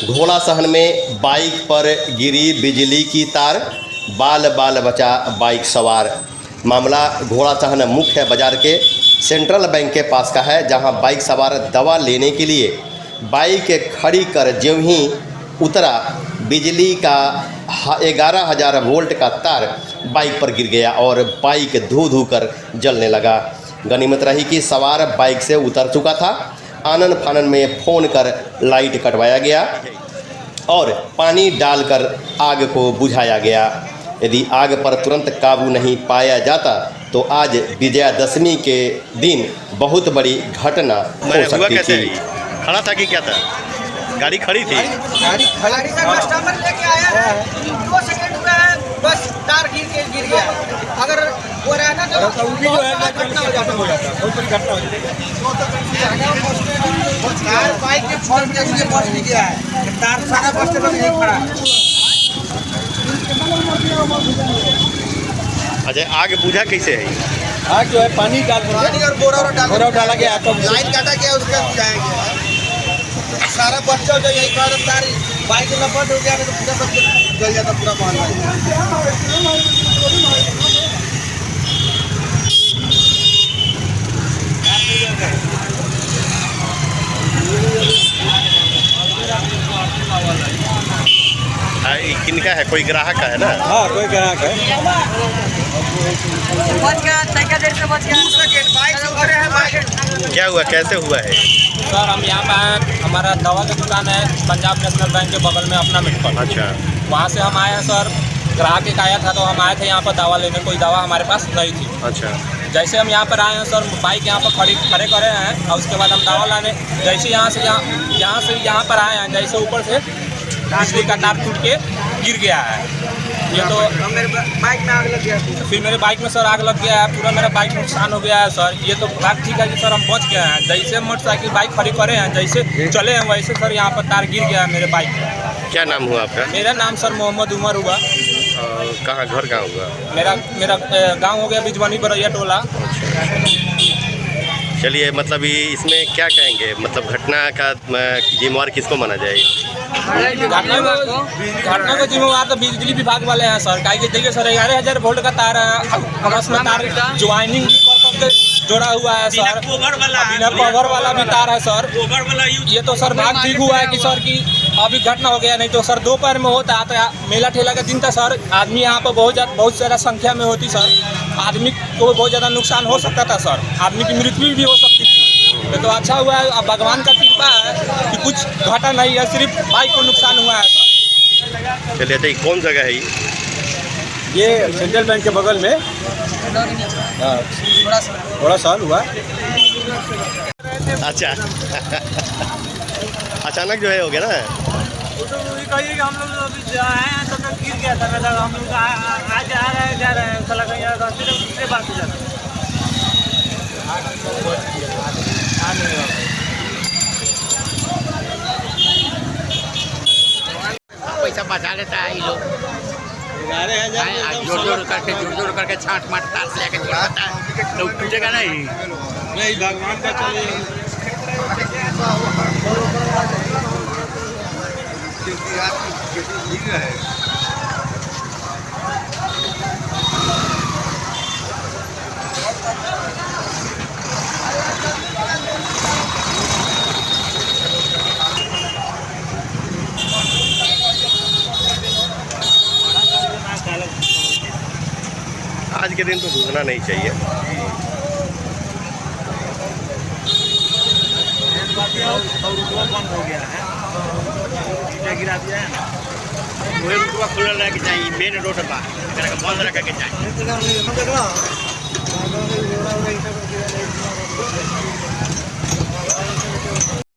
घोड़ा सहन में बाइक पर गिरी बिजली की तार, बाल बाल बचा बाइक सवार। मामला घोड़ा सहन मुख्य बाजार के सेंट्रल बैंक के पास का है, जहां बाइक सवार दवा लेने के लिए बाइक खड़ी कर ज्यों ही उतरा, बिजली का 11,000 वोल्ट का तार बाइक पर गिर गया और बाइक धू धू कर जलने लगा। गनीमत रही कि सवार बाइक से उतर चुका था। आनन फानन में फ़ोन कर लाइट कटवाया गया और पानी डालकर आग को बुझाया गया। यदि आग पर तुरंत काबू नहीं पाया जाता तो आज विजयादशमी के दिन बहुत बड़ी घटना हो सकती थी। खड़ा था कि क्या था? गाड़ी खड़ी थी? गाड़ी कस्टमर लेके आया है, 2 सेकंड हुआ है, बस तार गिर गया। अगर वो रहना तो भी जो है घटना हो जाता, बहुत बड़ी घटना हो जाती। तार बाइक के फॉल्ट के लिए बच भी गया है, तार सारा बस स्टैंड में नहीं खड़ा है। अच्छा, आग बुझा कैसे है? आग जो है पानी और बोरा डाला गया तो लाइन काटा गया, उसका बुझाएंगे। सारा बच्चा जो यही कारण तार बाइक लपट हो गया तो पूरा सब जल जाता, पूरा मोहल्ला। किनका है? कोई ग्राहक का है ना? हाँ, कोई ग्राहक है। बच गया, देर से बच गया। बाइक से उतरे हैं, बाइक क्या हुआ, कैसे हुआ है? सर हम यहाँ पे आए, हमारा दवा की दुकान है पंजाब नेशनल बैंक के बगल में अपना मेडिकल। अच्छा, वहाँ से हम आए हैं सर। ग्राहक एक आया था तो हम आए थे यहाँ पर दवा लेने, कोई दवा हमारे पास नहीं थी। अच्छा, जैसे हम यहाँ पर आए हैं सर, बाइक यहाँ पर खड़े करे हैं और उसके बाद हम दवा लाने जैसे यहाँ से यहाँ पर आए हैं, जैसे ऊपर से बिजली का तार टूट के गिर गया है। ये तो मेरे बाइक में आग लग गया। फिर मेरे बाइक में सर आग लग गया है, पूरा मेरा बाइक नुकसान हो गया है सर। ये तो बात ठीक है कि सर हम बच गए हैं। जैसे मोटरसाइकिल बाइक खड़ी करे हैं, जैसे चले हैं वैसे सर यहाँ पर तार गिर गया है मेरे बाइक में। क्या नाम हुआ आपका? मेरा नाम सर मोहम्मद उमर हुआ। कहाँ घर कहाँ हुआ? मेरा गांव हो गया बिजवानी बरैया टोला। चलिए, मतलब ये इसमें क्या कहेंगे, मतलब घटना का जिम्मेवार किसको माना जाए? घटना का जिम्मेवार तो बिजली विभाग वाले हैं सर। काहे कि देखिए सर, 11,000 वोल्ट का तार है, आपस में तार ज्वाइनिंग भी कर जोड़ा हुआ है सर। बिना कवर वाला भी तार है सर। ये तो सर भाग ठीक हुआ है कि सर की अभी घटना हो गया, नहीं तो सर दोपहर में होता तो मेला ठेला का दिन था सर। आदमी यहाँ पर बहुत ज़्यादा संख्या में होती सर, आदमी को बहुत ज़्यादा नुकसान हो सकता था सर, आदमी की मृत्यु भी हो सकती थी। तो अच्छा हुआ है, अब भगवान का कृपा है कि कुछ घटा नहीं है, सिर्फ बाइक को नुकसान हुआ है सर। चलिए, तो कौन जगह है ये सेंट्रल बैंक के बगल में थोड़ा साल हुआ। अच्छा अचानक जो है हो गया ना? तो कहिए कि हम लोग अभी आए हैं तो गिर गया था। हम लोग आज जा रहे हैं सला कहीं दूसरे बात से जाते हैं। पैसा बचा लेता है ये लोग, जोड़ करके छाट माट तार से लेके जोड़ता है, तो टूटेगा नहीं भगवान का चलिए। आज के दिन तो घूमना नहीं चाहिए। बंद हो गया है, गिरा दिया है ना, वही रुकवा खुला रखे चाहिए, मेन रोड पर बंद रखे के चाहिए।